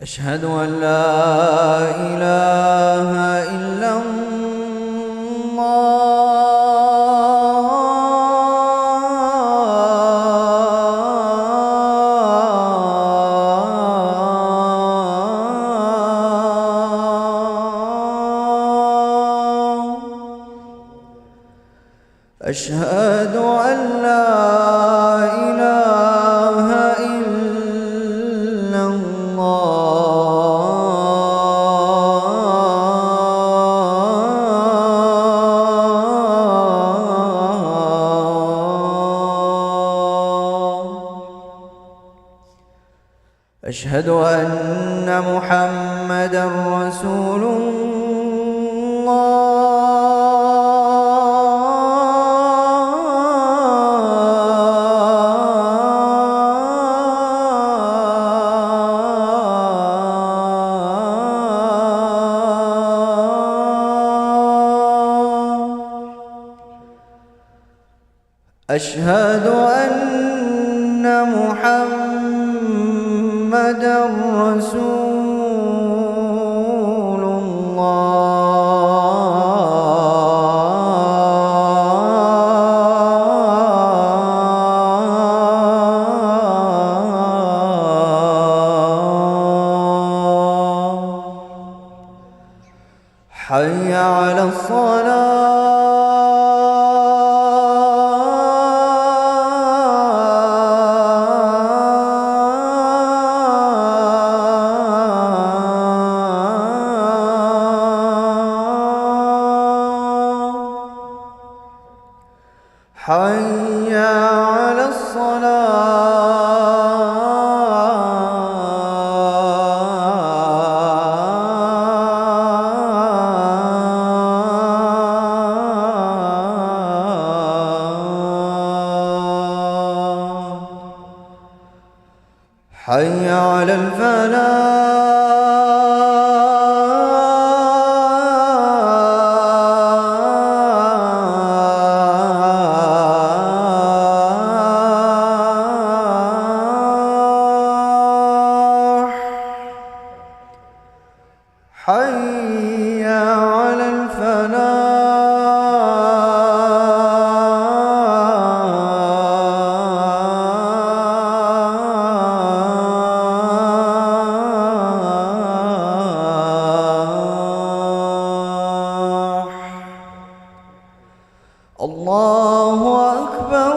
أشهد أن لا إله إلا الله. أشهد أن لا إله إلا أشهد أن محمدًا رسول الله. أشهد أن محمدًا رسول الله. حي على الصلاة. حي على الصلاة. حي على الفلاح. حي على الفلاح. الله أكبر.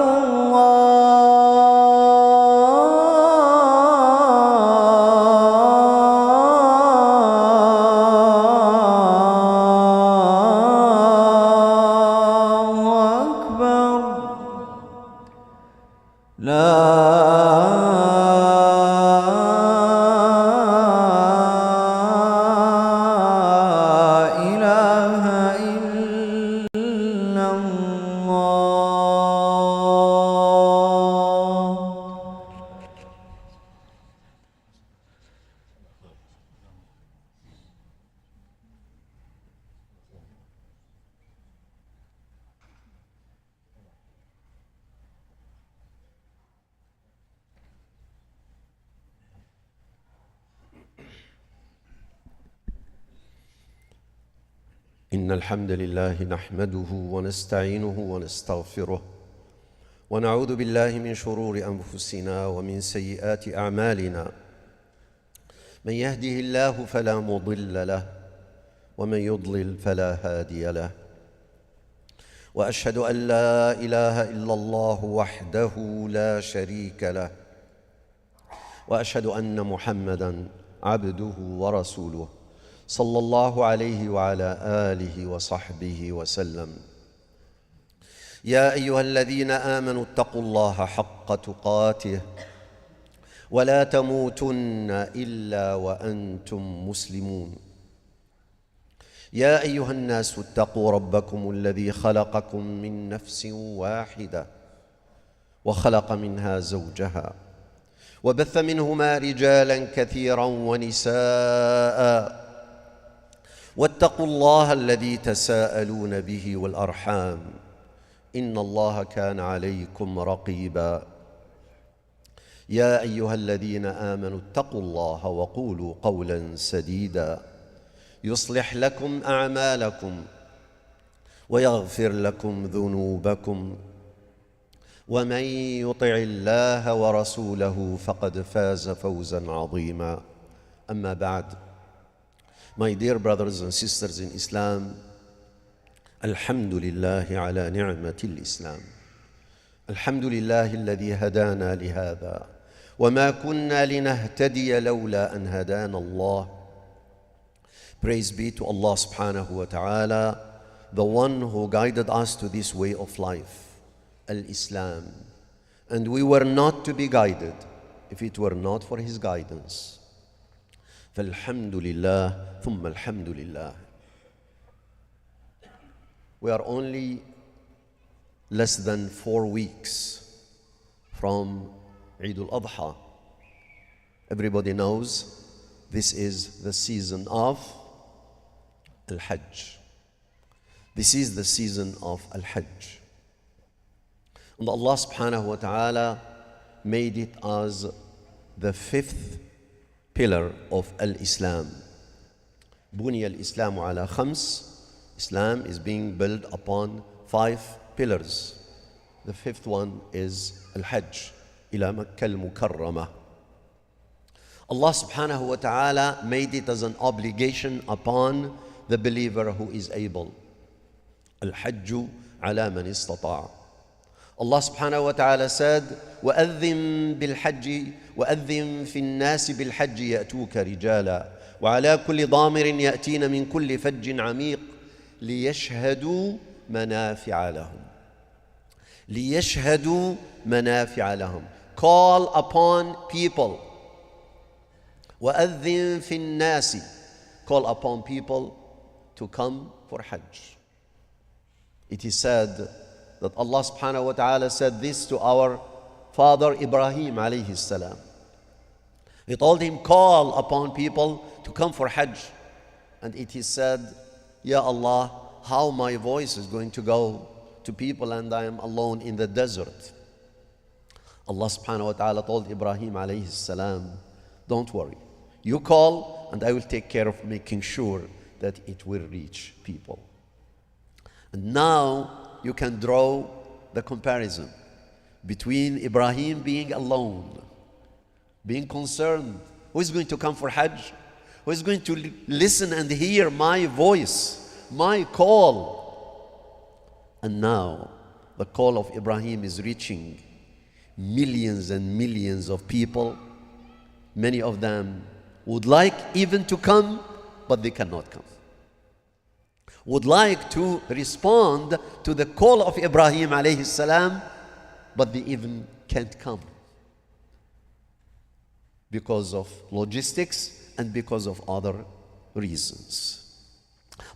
إن الحمد لله نحمده ونستعينه ونستغفره ونعوذ بالله من شرور أنفسنا ومن سيئات أعمالنا. من يهده الله فلا مضل له ومن يضلل فلا هادي له. وأشهد أن لا إله إلا الله وحده لا شريك له، وأشهد أن محمدًا عبده ورسوله صلى الله عليه وعلى آله وصحبه وسلم. يا أيها الذين آمنوا اتقوا الله حق تقاته ولا تموتن إلا وأنتم مسلمون. يا أيها الناس اتقوا ربكم الذي خلقكم من نفس واحدة وخلق منها زوجها وبث منهما رجالا كثيرا ونساء واتقوا الله الذي تساءلون به والأرحام إن الله كان عليكم رقيبا يا أيها الذين آمنوا اتقوا الله وقولوا قولا سديدا يصلح لكم أعمالكم ويغفر لكم ذنوبكم ومن يطع الله ورسوله فقد فاز فوزا عظيما أما بعد. My dear brothers and sisters in Islam, الحمد لله على نعمة الإسلام. الحمد لله الذي هدانا لهذا وما كنا لنهتدي لولا أن هدانا الله. Praise be to Allah subhanahu wa ta'ala, the one who guided us to this way of life, Al-Islam. And we were not to be guided if it were not for His guidance. فالحمد لله ثم الحمد لله. We are only less than 4 weeks from Eid al-Adha. Everybody knows this is the season of Al-Hajj. This is the season of Al-Hajj. And Allah subhanahu wa ta'ala made it as the 5th pillar of Al-Islam. Buni al-Islamu ala khams. Islam is being built upon 5 pillars. The 5th one is Al-Hajj ila Makkah al-Mukarramah. Allah subhanahu wa ta'ala made it as an obligation upon the believer who is able. Al-Hajju ala man istata'a. Allah subhanahu wa ta'ala said, وَأَذِّن بِالْحَجِّ وَأَذِّن فِي النَّاسِ بِالْحَجِّ يَأْتُوكَ رِجَالًا وَعَلَى كُلِّ ضَامِرٍ يَأْتِينَ مِنْ كُلِّ فَجٍّ عَمِيقٍ لِيَشْهَدُوا مَنَافِعَ لَهُمْ. لِيَشْهَدُوا مَنَافِعَ لَهُمْ. Call upon people. وَأَذِّن فِي النَّاسِ. Call upon people to come for Hajj. It is said that Allah subhanahu wa ta'ala said this to our father Ibrahim alayhi salam. He told him, call upon people to come for Hajj. And it is said, Ya Allah, how my voice is going to go to people and I am alone in the desert. Allah subhanahu wa ta'ala told Ibrahim alayhi salam, don't worry. You call and I will take care of making sure that it will reach people. And now you can draw the comparison between Ibrahim being alone, being concerned. Who is going to come for Hajj? Who is going to listen and hear my voice, my call? And now the call of Ibrahim is reaching millions and millions of people. Many of them would like even to come, but they cannot come. Would like to respond to the call of Ibrahim alayhi salam, but they even can't come because of logistics and because of other reasons.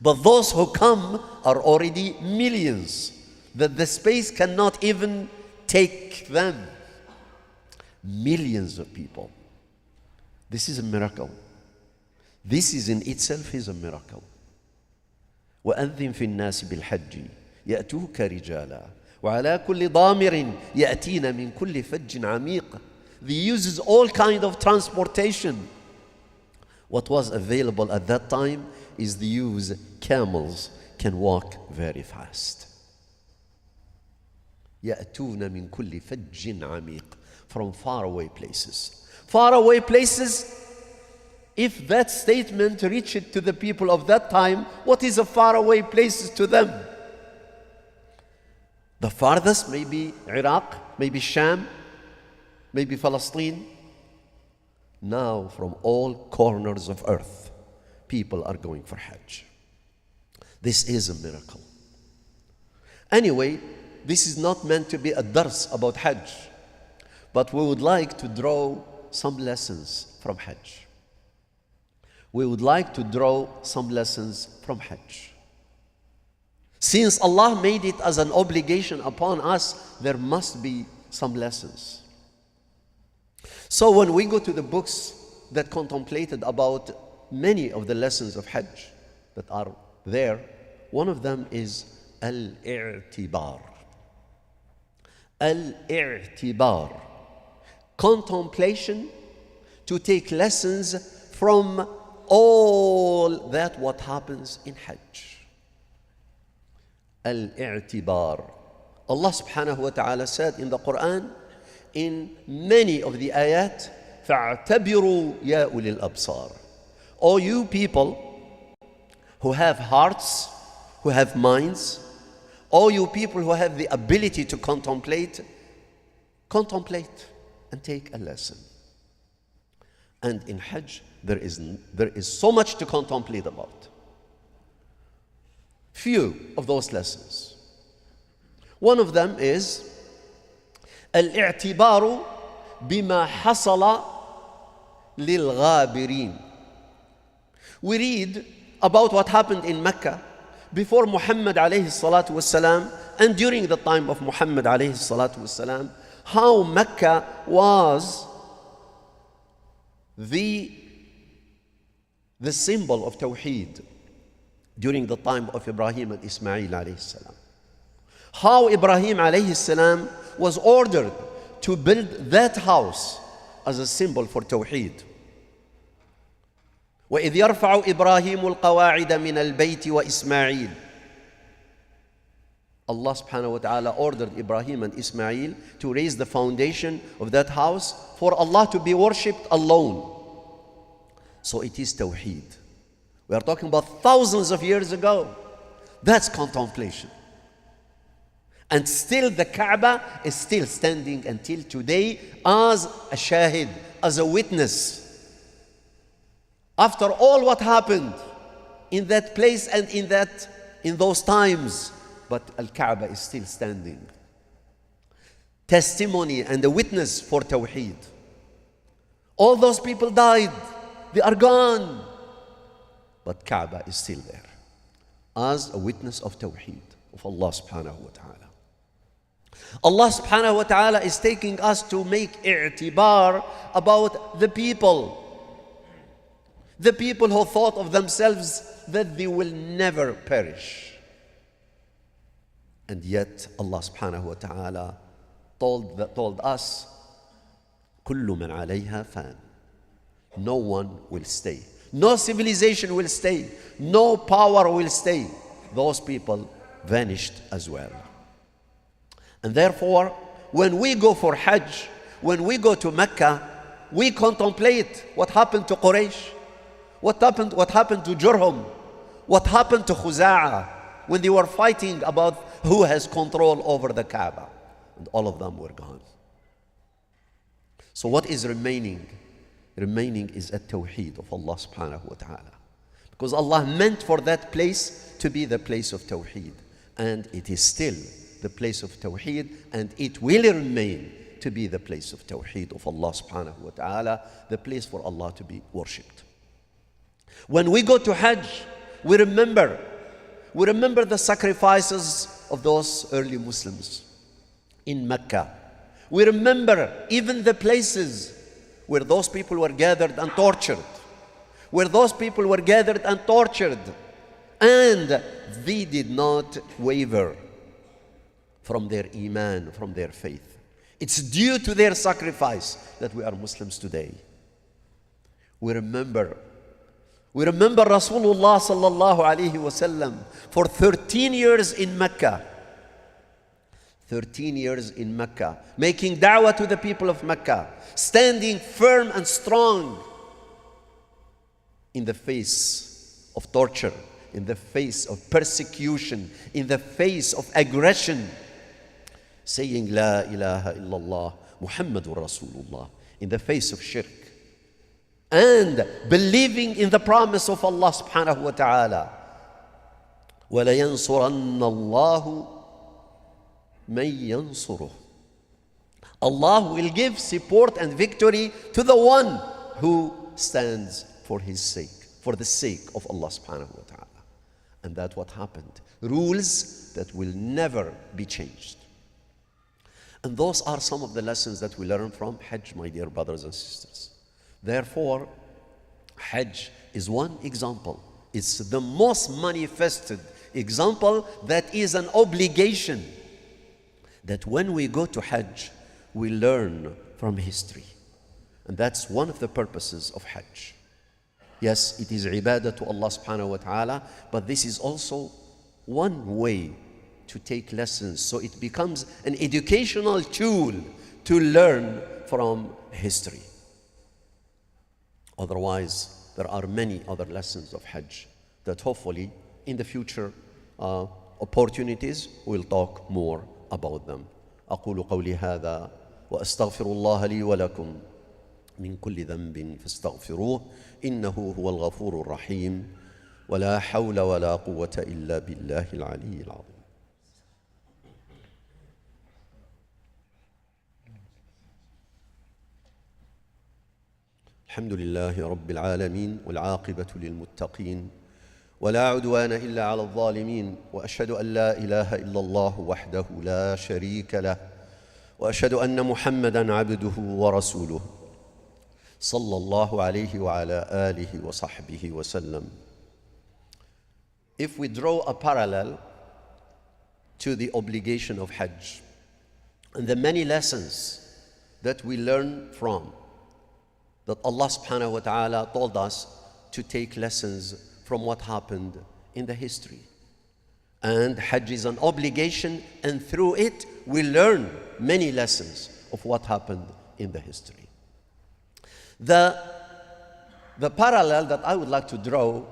But those who come are already millions, that the space cannot even take them. Millions of people. This is a miracle. This is in itself is a miracle. وأذن في الناس بالحج يأتوك رجالا وعلى كل ضامر يأتين من كل فج عميق. They uses all kind of transportation. What was available at that time is the use camels can walk very fast. يأتون من كل فج عميق, from faraway places. Faraway places. If that statement reached to the people of that time, what is a faraway place to them? The farthest may be Iraq, maybe Sham, maybe Palestine. Now from all corners of earth, people are going for Hajj. This is a miracle. Anyway, this is not meant to be a dars about Hajj, but we would like to draw some lessons from Hajj. We would like to draw some lessons from Hajj. Since Allah made it as an obligation upon us, there must be some lessons. So when we go to the books that contemplated about many of the lessons of Hajj that are there, one of them is Al-I'tibar. Al-I'tibar. Contemplation, to take lessons from all that what happens in Hajj. Al-I'tibar. Allah subhanahu wa ta'ala said in the Quran, in many of the ayat, فَاعْتَبِرُوا يَا أُولِي الْأَبْصَارِ. O you people who have hearts, who have minds, all you people who have the ability to contemplate and take a lesson. And in Hajj, there is so much to contemplate about. Few of those lessons. One of them is الاعتبار بما حصل للغابرين. We read about what happened in Mecca before Muhammad alayhi salatu wasalam and during the time of Muhammad alayhi salatu wasalam, how Mecca was the symbol of Tawheed during the time of Ibrahim and Ismail alayhi salam. How Ibrahim alayhi salam was ordered to build that house as a symbol for Tawheed. وَإِذْ يَرْفَعُ إِبْرَاهِيمُ الْقَوَاعِدَ مِنَ الْبَيْتِ وَإِسْمَاعِيلُ. Allah subhanahu wa ta'ala ordered Ibrahim and Ismail to raise the foundation of that house for Allah to be worshipped alone. So it is Tawheed. We are talking about thousands of years ago. That's contemplation. And still the Kaaba is still standing until today as a shahid, as a witness. After all what happened in that place and in those times, but Al-Kaaba is still standing. Testimony and a witness for Tawheed. All those people died, they are gone. But Kaaba is still there as a witness of Tawheed of Allah subhanahu wa ta'ala. Allah subhanahu wa ta'ala is taking us to make i'tibar about the people. The people who thought of themselves that they will never perish. And yet Allah subhanahu wa ta'ala told us, كُلُّ مَنْ عَلَيْهَا فَانٍ. No one will stay. No civilization will stay. No power will stay. Those people vanished as well. And therefore, when we go for Hajj, when we go to Mecca, we contemplate what happened to Quraysh, what happened to Jurhum, what happened to Khuza'ah when they were fighting about who has control over the Kaaba. And all of them were gone. So what is remaining? Remaining is a Tawheed of Allah subhanahu wa ta'ala. Because Allah meant for that place to be the place of Tawheed. And it is still the place of Tawheed, and it will remain to be the place of Tawheed of Allah subhanahu wa ta'ala, the place for Allah to be worshipped. When we go to Hajj, we remember the sacrifices of those early Muslims in Mecca. We remember even the places where those people were gathered and tortured, and they did not waver from their iman, from their faith. It's due to their sacrifice that we are Muslims today. We remember Rasulullah sallallahu alaihi wasallam for 13 years in Mecca. 13 years in Mecca, making da'wah to the people of Mecca, standing firm and strong in the face of torture, in the face of persecution, in the face of aggression, saying La ilaha illallah Muhammadur Rasulullah, in the face of shirk, and believing in the promise of Allah subhanahu wa ta'ala. وَلَيَنْصُرَنَّ اللَّهُ مَنْ يَنْصُرُهُ. Allah will give support and victory to the one who stands for his sake, for the sake of Allah subhanahu wa ta'ala. And that's what happened. Rules that will never be changed. And those are some of the lessons that we learn from Hajj, my dear brothers and sisters. Therefore, Hajj is one example. It's the most manifested example that is an obligation. That when we go to Hajj, we learn from history. And that's one of the purposes of Hajj. Yes, it is ibadah to Allah subhanahu wa ta'ala, but this is also one way to take lessons, so it becomes an educational tool to learn from history. Otherwise, there are many other lessons of Hajj that hopefully in the future opportunities we'll talk more about them. أقول قولي هذا وأستغفر الله لي ولكم من كل ذنب فاستغفروه إنه هو الغفور الرحيم ولا حول ولا قوة إلا بالله العلي العظيم. الحمد لله رب العالمين والعاقبة للمتقين ولا عدوان إلا على الظالمين وأشهد أن لا إله إلا الله وحده لا شريك له وأشهد أن محمدًا عبده ورسوله صلى الله عليه وعلى آله وصحبه وسلم. If we draw a parallel to the obligation of Hajj and the many lessons that we learn from, that Allah subhanahu wa ta'ala told us to take lessons from what happened in the history. And Hajj is an obligation, and through it we learn many lessons of what happened in the history. The parallel that I would like to draw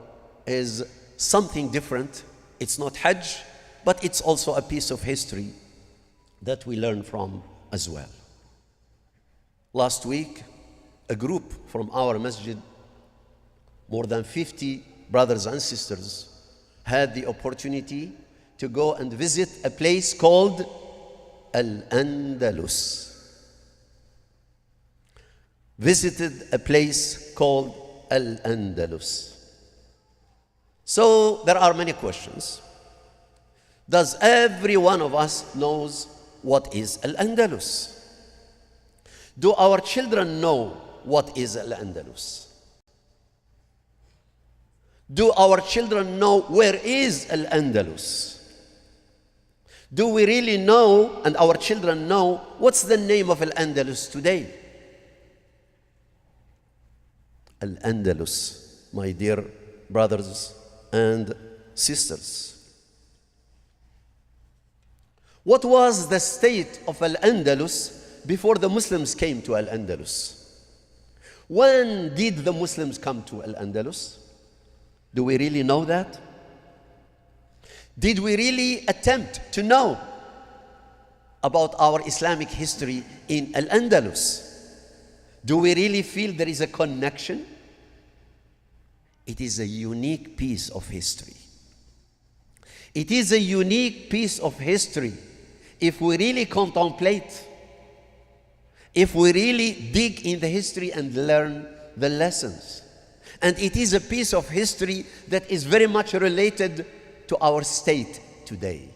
is something different. It's not Hajj, but it's also a piece of history that we learn from as well. Last week, a group from our masjid, more than 50 brothers and sisters, had the opportunity to go and visit a place called Al-Andalus. Visited a place called Al-Andalus. So there are many questions. Does every one of us knows what is Al-Andalus? Do our children know what is Al-Andalus? Do our children know where is Al-Andalus? Do we really know, and our children know, what's the name of Al-Andalus today? Al-Andalus, my dear brothers and sisters. What was the state of Al-Andalus before the Muslims came to Al-Andalus? When did the Muslims come to Al-Andalus? Do we really know that? Did we really attempt to know about our Islamic history in Al-Andalus? Do we really feel there is a connection? It is a unique piece of history. It is a unique piece of history if we really contemplate, if we really dig in the history and learn the lessons. And it is a piece of history that is very much related to our state today.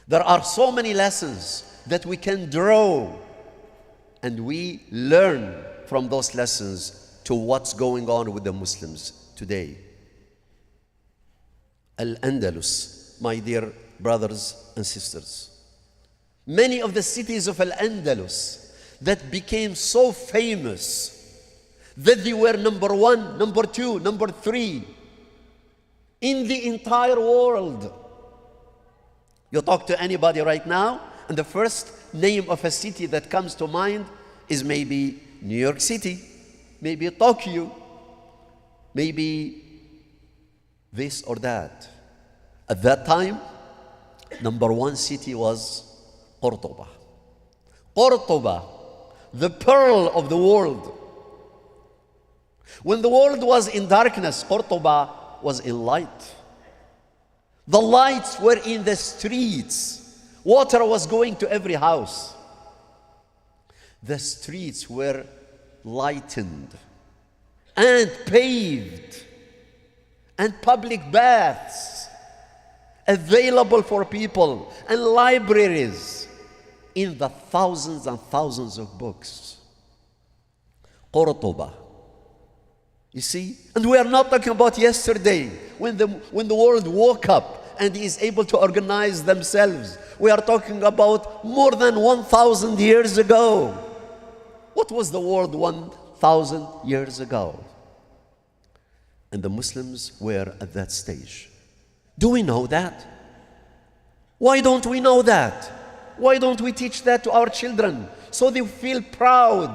There are so many lessons that we can draw, and we learn from those lessons to what's going on with the Muslims today. Al-Andalus, my dear brothers and sisters. Many of the cities of Al-Andalus that became so famous that they were number one, number two, number three in the entire world. You talk to anybody right now, and the first name of a city that comes to mind is maybe New York City, maybe Tokyo, maybe this or that. At that time, number one city was Cordoba. Cordoba, the pearl of the world. When the world was in darkness, Cordoba was in light. The lights were in the streets. Water was going to every house. The streets were lightened and paved, and public baths available for people, and libraries in the thousands and thousands of books. Qurtuba. You see? And we are not talking about yesterday, when the world woke up and is able to organize themselves. We are talking about more than 1,000 years ago. What was the world 1,000 years ago? And the Muslims were at that stage. Do we know that? Why don't we know that? Why don't we teach that to our children so they feel proud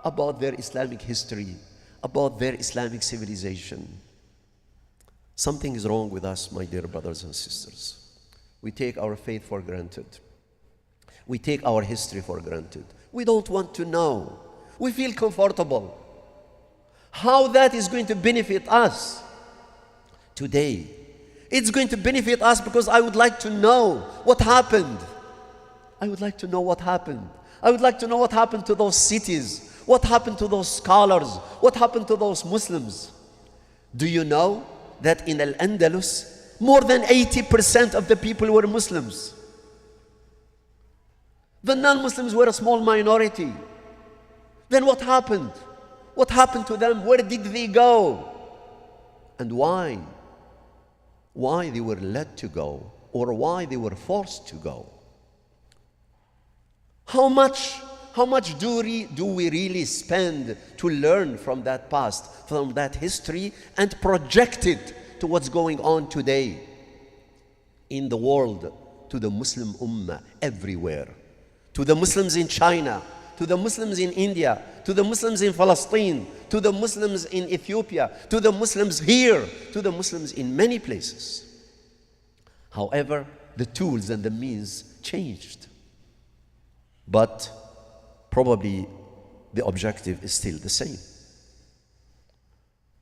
about their Islamic history, about their Islamic civilization? Something is wrong with us, my dear brothers and sisters. We take our faith for granted. We take our history for granted. We don't want to know. We feel comfortable. How that is going to benefit us today? It's going to benefit us because I would like to know what happened. I would like to know what happened. I would like to know what happened to those cities. What happened to those scholars? What happened to those Muslims? Do you know that in Al-Andalus, more than 80% of the people were Muslims? The non-Muslims were a small minority. Then what happened? What happened to them? Where did they go? And why? Why they were led to go, or why they were forced to go? How much do we really spend to learn from that past, from that history, and project it to what's going on today in the world, to the Muslim Ummah everywhere, to the Muslims in China, to the Muslims in India, to the Muslims in Palestine, to the Muslims in Ethiopia, to the Muslims here, to the Muslims in many places. However, the tools and the means changed. But probably the objective is still the same.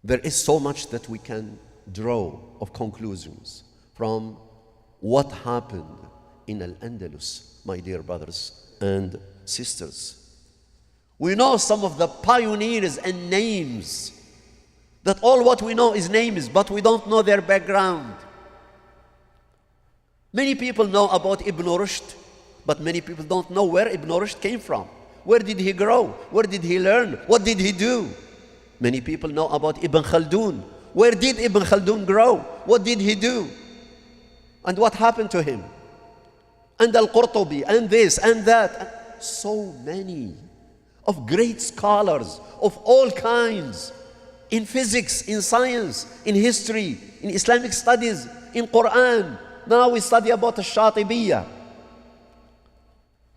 There is so much that we can draw of conclusions from what happened in Al-Andalus, my dear brothers and sisters. We know some of the pioneers and names, that all what we know is names, but we don't know their background. Many people know about Ibn Rushd, but many people don't know where Ibn Rushd came from. Where did he grow? Where did he learn? What did he do? Many people know about Ibn Khaldun. Where did Ibn Khaldun grow? What did he do? And what happened to him? And Al-Qurtubi, and this, and that. So many of great scholars of all kinds, in physics, in science, in history, in Islamic studies, in Quran. Now we study about Al-Shatibiyya,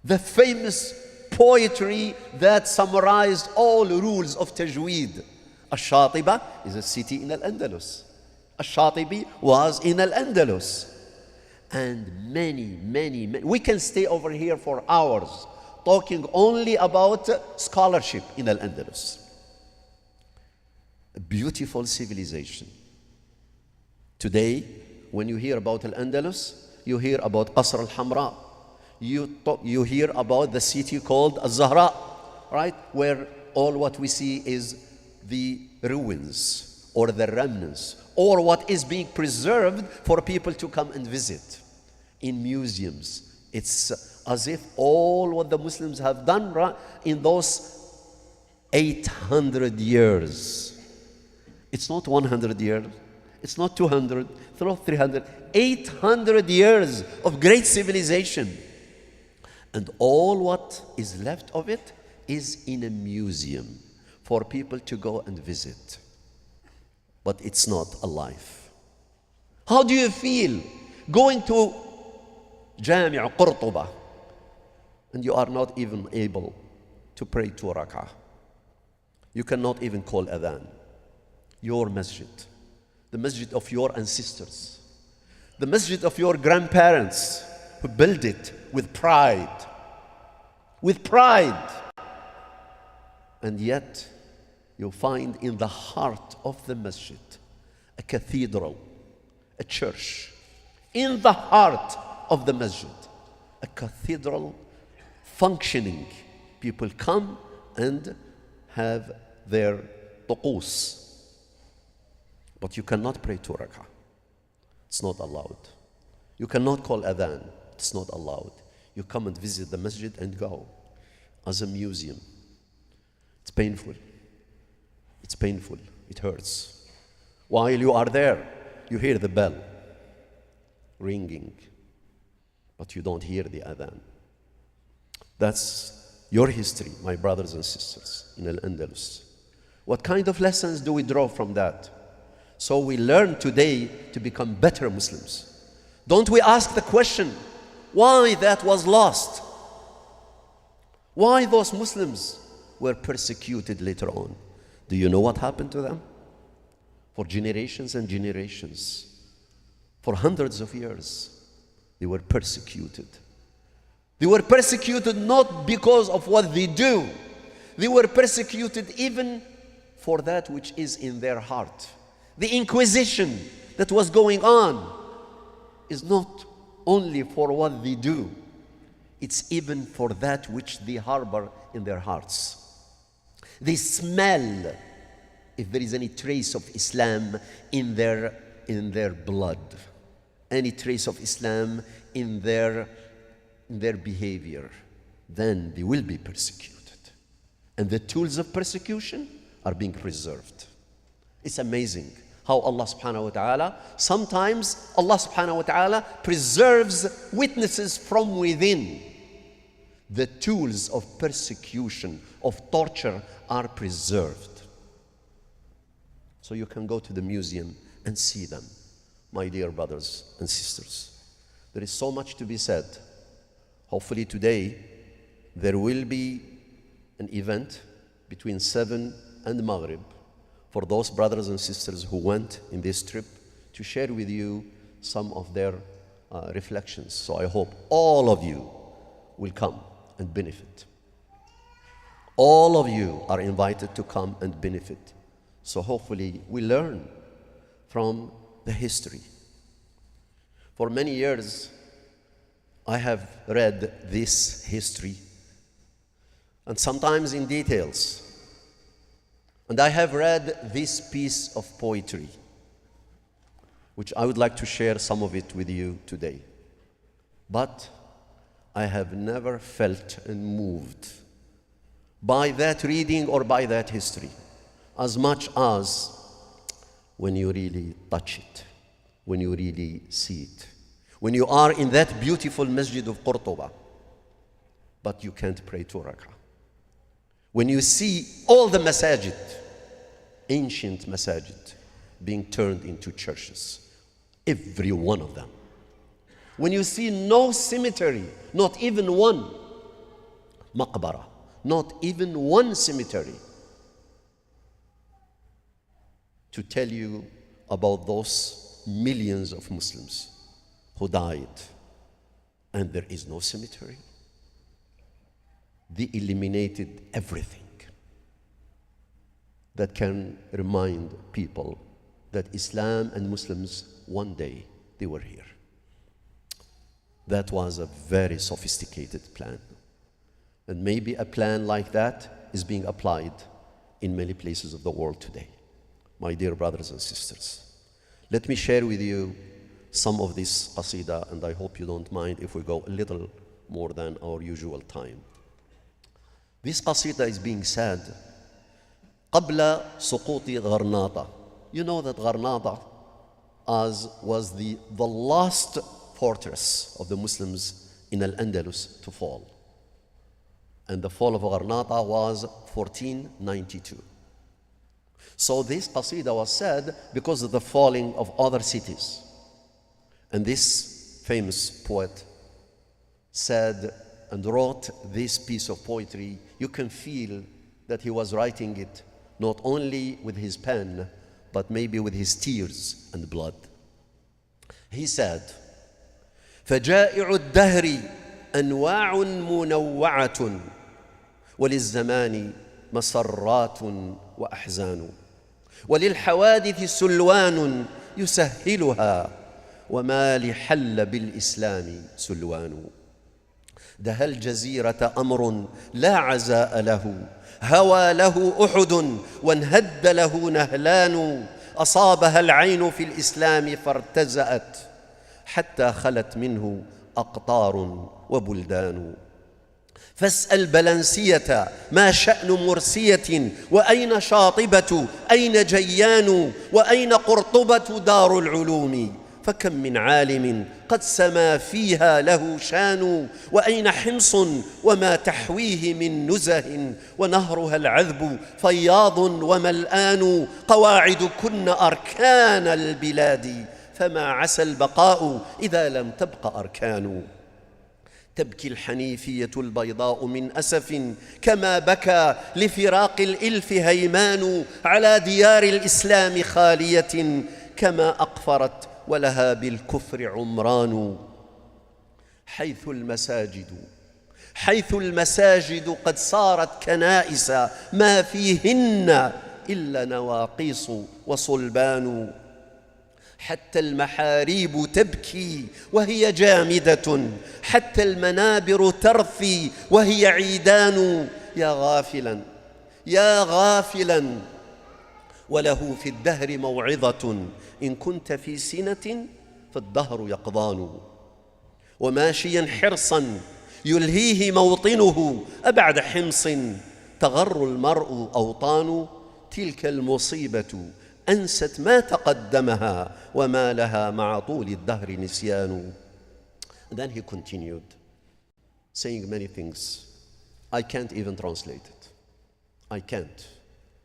the famous poetry that summarized all rules of tajweed. Al-Shatiba is a city in Al-Andalus. Al-Shatibi was in Al-Andalus. And many, we can stay over here for hours talking only about scholarship in Al-Andalus. A beautiful civilization. Today, when you hear about Al-Andalus, you hear about Qasr al-Hamra. You hear about the city called Al-Zahra, right? Where all what we see is the ruins or the remnants or what is being preserved for people to come and visit in museums. It's as if all what the Muslims have done in those 800 years. It's not 100 years. It's not 200. It's not 300. 800 years of great civilization. And all what is left of it is in a museum for people to go and visit. But it's not alive. How do you feel going to Jami' Qurtuba and you are not even able to pray 2 rak'ah? You cannot even call adhan. Your masjid, the masjid of your ancestors, the masjid of your grandparents who built it with pride. And yet, you find in the heart of the masjid a cathedral, a church. In the heart of the masjid, a cathedral functioning. People come and have their tuqus. But you cannot pray 2 rak'ah. It's not allowed. You cannot call adhan. It's not allowed. You come and visit the masjid and go as a museum. It's painful. It's painful. It hurts. While you are there, you hear the bell ringing, but you don't hear the adhan. That's your history, my brothers and sisters, in Al-Andalus. What kind of lessons do we draw from that? So we learn today to become better Muslims. Don't we ask the question, why that was lost? Why those Muslims were persecuted later on? Do you know what happened to them? For generations and generations, for hundreds of years, they were persecuted. They were persecuted not because of what they do. They were persecuted even for that which is in their heart. The Inquisition that was going on is not only for what they do, it's even for that which they harbor in their hearts. They smell if there is any trace of Islam in their blood, any trace of Islam in their behavior, then they will be persecuted. And the tools of persecution are being preserved. It's amazing how Allah subhanahu wa ta'ala, sometimes Allah subhanahu wa ta'ala preserves witnesses from within. The tools of persecution, of torture are preserved. So you can go to the museum and see them, my dear brothers and sisters. There is so much to be said. Hopefully today there will be an event between 7 and Maghrib for those brothers and sisters who went in this trip to share with you some of their reflections. So I hope all of you will come and benefit. All of you are invited to come and benefit. So hopefully we learn from the history. For many years, I have read this history, and sometimes in details. And I have read this piece of poetry, which I would like to share some of it with you today. But I have never felt and moved by that reading or by that history as much as when you really touch it, when you really see it. When you are in that beautiful masjid of Qurtuba, but you can't pray 2 rak'ah. When you see all the masajid, ancient masajid, being turned into churches, every one of them. When you see no cemetery, not even one maqbara, not even one cemetery, to tell you about those millions of Muslims who died, and there is no cemetery. They eliminated everything that can remind people that Islam and Muslims, one day, they were here. That was a very sophisticated plan. And maybe a plan like that is being applied in many places of the world today. My dear brothers and sisters, let me share with you some of this qasida, and I hope you don't mind if we go a little more than our usual time. This qasida is being said قبل سقوط غرناطة. You know that Gharnata was the last fortress of the Muslims in Al-Andalus to fall. And the fall of Gharnata was 1492. So this qasida was said because of the falling of other cities. And this famous poet said and wrote this piece of poetry. You can feel that he was writing it not only with his pen, but maybe with his tears and blood. He said, فجائع الدهر أنواع منوعة وللزمان مسرات وأحزان وللحوادث سلوان يسهلها وما لحل بالإسلام سلوان دها الجزيرة أمر لا عزاء له هوى له أحد وانهد له نهلان أصابها العين في الإسلام فارتزأت حتى خلت منه أقطار وبلدان. فاسأل بلنسية ما شأن مرسية، وأين شاطبة، أين جيان، وأين قرطبة دار العلوم. فكم من عالم قد سما فيها له شان، وأين حمص وما تحويه من نزه، ونهرها العذب فياض وملآن. قواعدكن أركان البلاد، فما عسى البقاء إذا لم تبق أركان. تبكي الحنيفية البيضاء من أسف، كما بكى لفراق الإلف هيمان. على ديار الإسلام خالية، كما أقفرت ولها بالكفر عمران. حيث المساجد قد صارت كنائس، ما فيهن إلا نواقيص وصلبان. حتى المحاريب تبكي وهي جامدة، حتى المنابر ترثي وهي عيدان. يا غافلا وله في الدهر موعظة، إن كنت في سنة فالدهر يقضان. وماشيا حرصا يلهيه موطنه، أبعد حمص تغر المرء أوطان. تلك المصيبة أنست ما تقدمها، وما لها مع طول الدهر نسيان. And then he continued saying many things. I can't even translate it. I can't.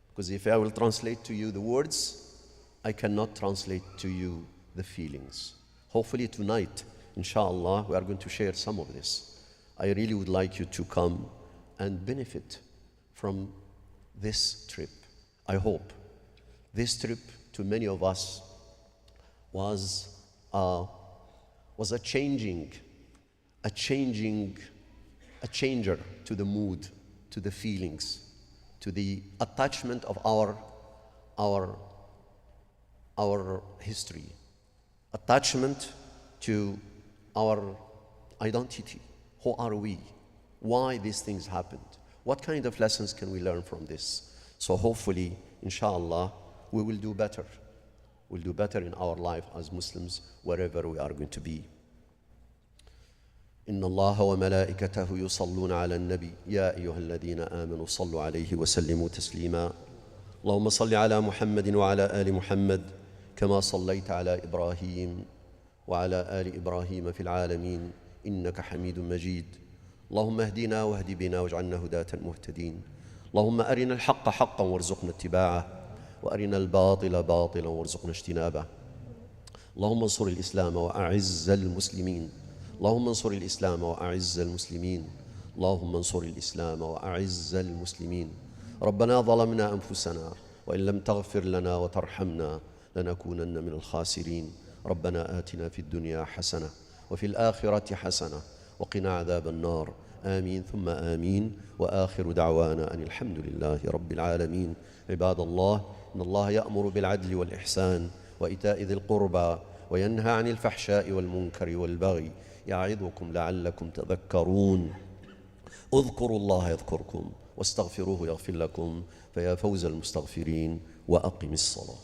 Because if I will translate to you the words, I cannot translate to you the feelings. Hopefully tonight, inshallah, we are going to share some of this. I really would like you to come and benefit from this trip. I hope this trip to many of us was a changer to the mood, to the feelings, to the attachment of our history, attachment to our identity. Who are we? Why these things happened? What kind of lessons can we learn from this? So hopefully, inshallah, we will do better. We'll do better in our life as Muslims, wherever we are going to be. إن الله وملائكته يصلون على النبي يا أيها الذين آمنوا صلوا عليه وسلموا تسليما. اللهم صل على محمد وعلى آل محمد كما صليت على إبراهيم وعلى آل إبراهيم في العالمين إنك حميد مجيد. اللهم اهدنا واهد بنا واجعلنا هداة مهتدين. اللهم أرنا الحق حقا وارزقنا اتباعه، وأرنا الباطل باطلا وارزقنا اجتنابه. اللهم انصر الإسلام وأعز المسلمين. اللهم انصر الإسلام وأعز المسلمين. اللهم انصر الإسلام وأعز المسلمين. ربنا ظلمنا أنفسنا وإن لم تغفر لنا وترحمنا لنكونن من الخاسرين. ربنا آتنا في الدنيا حسنة وفي الآخرة حسنة وقنا عذاب النار. آمين ثم آمين. وآخر دعوانا أن الحمد لله رب العالمين. عباد الله، إن الله يأمر بالعدل والإحسان وإيتاء ذي القربى وينهى عن الفحشاء والمنكر والبغي يعظكم لعلكم تذكرون. اذكروا الله يذكركم واستغفروه يغفر لكم، فيا فوز المستغفرين. وأقم الصلاة.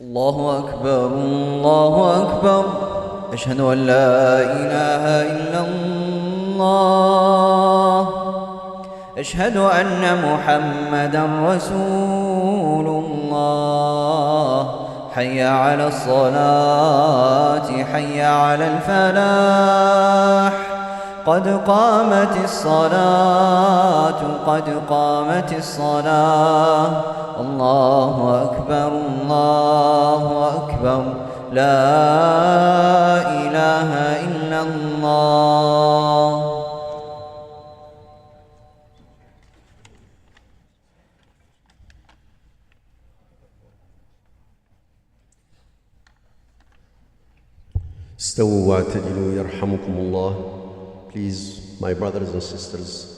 الله أكبر الله أكبر، أشهد أن لا إله إلا الله، أشهد أن محمدا رسول الله. حي على الصلاة حي على الفلاح، قد قامت الصلاة قد قامت الصلاة. الله أكبر الله أكبر، لا إله إلا الله. استووا واعتدلوا يرحمكم الله. Please, my brothers and sisters,